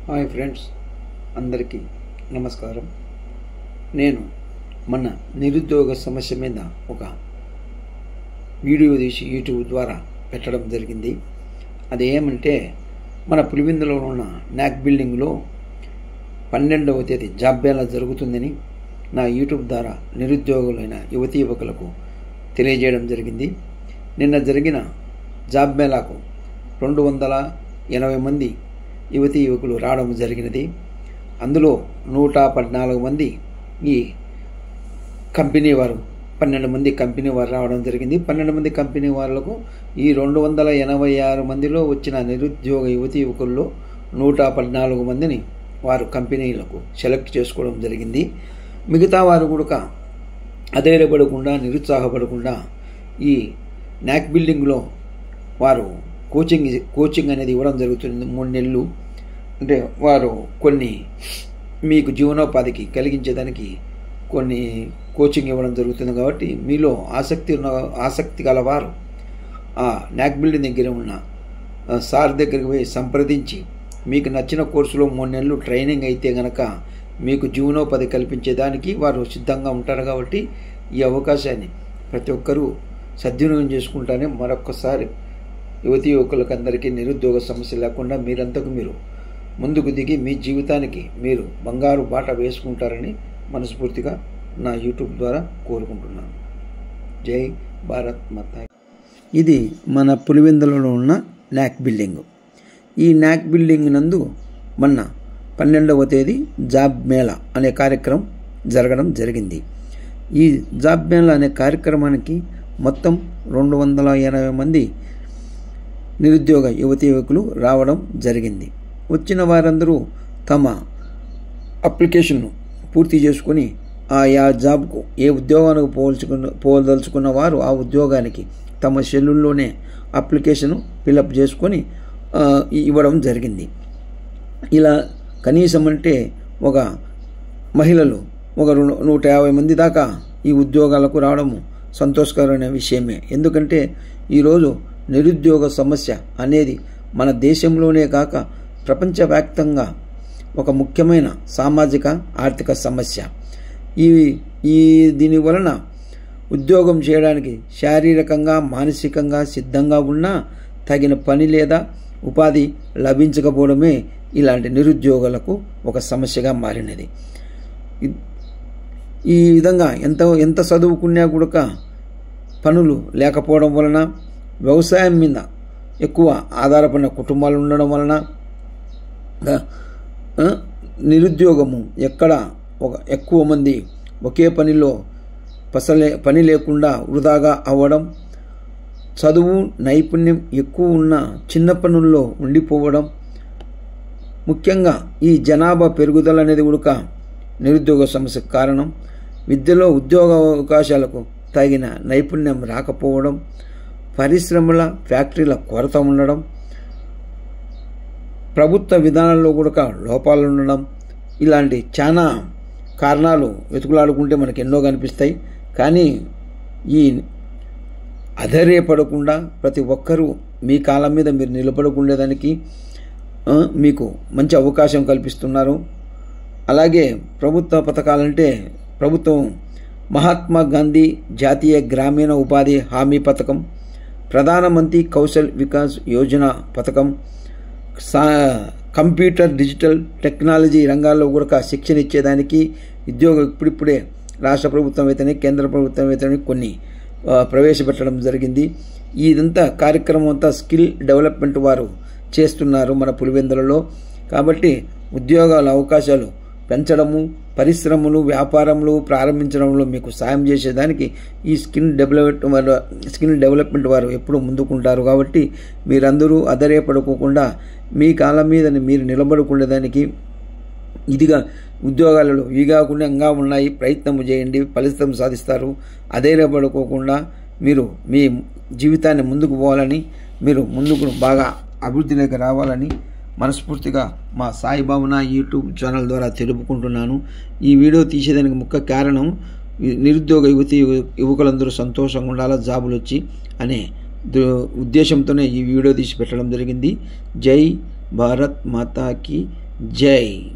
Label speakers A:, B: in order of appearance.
A: Hi friends, అందరికీ నమస్కారం. నేను మన నిరుద్యోగ సమస్య మీద ఒక వీడియో తీసి యూట్యూబ్ ద్వారా పెట్టడం జరిగింది. అది ఏమంటే, మన పులివెందులో ఉన్న నాక్ బిల్డింగ్లో 12వ తేదీ జాబ్ మేళా జరుగుతుందని నా యూట్యూబ్ ద్వారా నిరుద్యోగులైన యువతీ యువకులకు తెలియజేయడం జరిగింది. నిన్న జరిగిన జాబ్ మేళాకు 280 మంది యువతీ యువకులు రావడం జరిగినది. అందులో 114 మంది ఈ కంపెనీ వారు, 12 మంది కంపెనీ వారు రావడం జరిగింది. 12 మంది కంపెనీ వాళ్లకు ఈ 286 మందిలో వచ్చిన నిరుద్యోగ యువతీ యువకుల్లో 114 మందిని వారు కంపెనీలకు సెలెక్ట్ చేసుకోవడం జరిగింది. మిగతా వారు కూడా అధైర్యపడకుండా, నిరుత్సాహపడకుండా ఈ నాక్ బిల్డింగ్లో వారు కోచింగ్ అనేది ఇవ్వడం జరుగుతుంది. 3 నెలలు. అంటే వారు కొన్ని మీకు జీవనోపాధికి కలిగించేదానికి కొన్ని కోచింగ్ ఇవ్వడం జరుగుతుంది. కాబట్టి మీలో ఆసక్తి గలవారు ఆ నాక్ బిల్డింగ్ దగ్గర ఉన్న సార్ దగ్గరికి పోయి సంప్రదించి మీకు నచ్చిన కోర్సులో 3 నెలలు ట్రైనింగ్ అయితే గనక మీకు జీవనోపాధి కల్పించేదానికి వారు సిద్ధంగా ఉంటారు. కాబట్టి ఈ అవకాశాన్ని ప్రతి ఒక్కరూ సద్వినియోగం చేసుకుంటానే మరొక్కసారి యువతీ యువకులకు అందరికీ నిరుద్యోగ సమస్య లేకుండా మీరంతకు మీరు ముందుకు దిగి మీ జీవితానికి మీరు బంగారు బాట వేసుకుంటారని మనస్ఫూర్తిగా నా యూట్యూబ్ ద్వారా కోరుకుంటున్నాను. జై భారత్ మాతా. ఇది మన పులివెందులలో ఉన్న నాక్ బిల్డింగ్. ఈ నాక్ బిల్డింగ్ నందు మొన్న 12వ తేదీ జాబ్ మేళా అనే కార్యక్రమం జరగడం జరిగింది. ఈ జాబ్ మేళా అనే కార్యక్రమానికి మొత్తం 280 మంది నిరుద్యోగ యువతీ యువకులు రావడం జరిగింది. వచ్చిన వారందరూ తమ అప్లికేషన్ను పూర్తి చేసుకొని ఆయా జాబ్కు ఏ ఉద్యోగానికి పోదలుచుకున్న వారు ఆ ఉద్యోగానికి తమ సెల్లుల్లోనే అప్లికేషను ఫిలప్ చేసుకొని ఇవ్వడం జరిగింది. ఇలా కనీసం అంటే ఒక మహిళలు ఒక 150 మంది దాకా ఈ ఉద్యోగాలకు రావడము సంతోషకరమైన విషయమే. ఎందుకంటే ఈరోజు నిరుద్యోగ సమస్య అనేది మన దేశంలోనే కాక ప్రపంచవ్యాప్తంగా ఒక ముఖ్యమైన సామాజిక ఆర్థిక సమస్య. దీని వలన ఉద్యోగం చేయడానికి శారీరకంగా మానసికంగా సిద్ధంగా ఉన్నా తగిన పని లేదా ఉపాధి లభించకపోవడమే ఇలాంటి నిరుద్యోగులకు ఒక సమస్యగా మారినది. ఈ విధంగా ఎంత చదువుకున్నా కూడా పనులు లేకపోవడం వలన, వ్యవసాయం మీద ఎక్కువ ఆధారపడిన కుటుంబాలు ఉండడం వలన నిరుద్యోగము ఎక్కువ మంది ఒకే పనిలో పని లేకుండా వృధాగా అవ్వడం, చదువు నైపుణ్యం ఎక్కువ ఉన్న చిన్న పనుల్లో ఉండిపోవడం, ముఖ్యంగా ఈ జనాభా పెరుగుదల అనేది కూడా నిరుద్యోగ సమస్యకు కారణం. విద్యలో ఉద్యోగ అవకాశాలకు తగిన నైపుణ్యం రాకపోవడం, పరిశ్రమల ఫ్యాక్టరీల కొరత ఉండడం, ప్రభుత్వ విధానాల్లో కూడా లోపాలు ఉండడం, ఇలాంటి చాలా కారణాలు వెతుకులాడుకుంటే మనకు ఎన్నో కనిపిస్తాయి. కానీ ఈ అధైర్యపడకుండా ప్రతి ఒక్కరూ మీ కాళ్ళ మీద మీరు నిలబడుకునేదానికి మీకు మంచి అవకాశం కల్పిస్తున్నారు. అలాగే ప్రభుత్వ పథకాలంటే ప్రభుత్వం మహాత్మా గాంధీ జాతీయ గ్రామీణ ఉపాధి హామీ పథకం, ప్రధానమంత్రి కౌశల్ వికాస్ యోజన పథకం, కంప్యూటర్ డిజిటల్ టెక్నాలజీ రంగాల్లో కూడా శిక్షణ ఇచ్చేదానికి ఉద్యోగం ఇప్పుడిప్పుడే రాష్ట్ర ప్రభుత్వం అయితేనే కేంద్ర ప్రభుత్వం అయితేనే కొన్ని ప్రవేశపెట్టడం జరిగింది. ఇదంతా కార్యక్రమం అంతా స్కిల్ డెవలప్మెంట్ వారు చేస్తున్నారు మన పులివెందులలో. కాబట్టి ఉద్యోగాల అవకాశాలు పెంచడము, పరిశ్రమలు వ్యాపారములు ప్రారంభించడంలో మీకు సాయం చేసేదానికి ఈ స్కిల్ డెవలప్మెంట్ వారు ఎప్పుడూ ముందుకుంటారు. కాబట్టి మీరందరూ అధైర్యపడుకోకుండా మీ కాళ్ళ మీద మీరు నిలబడుకునేదానికి ఇదిగా ఉద్యోగాలలో కాకుండా ఇంకా ఉన్నాయి, ప్రయత్నం చేయండి, ఫలితం సాధిస్తారు. అధైర్యపడుకోకుండా మీరు మీ జీవితాన్ని ముందుకు పోవాలని, మీరు ముందుకు బాగా అభివృద్ధిలోకి రావాలని మనస్ఫూర్తిగా మా సాయిబాబా యూట్యూబ్ ఛానల్ ద్వారా తెలుపుకుంటున్నాను. ఈ వీడియో తీసేదానికి ముఖ్య కారణం నిరుద్యోగ యువకులందరూ సంతోషంగా ఉండాలా, జాబులు వచ్చి అనే ఉద్దేశంతోనే ఈ వీడియో తీసి పెట్టడం జరిగింది. జై భారత్ మాతాకి జై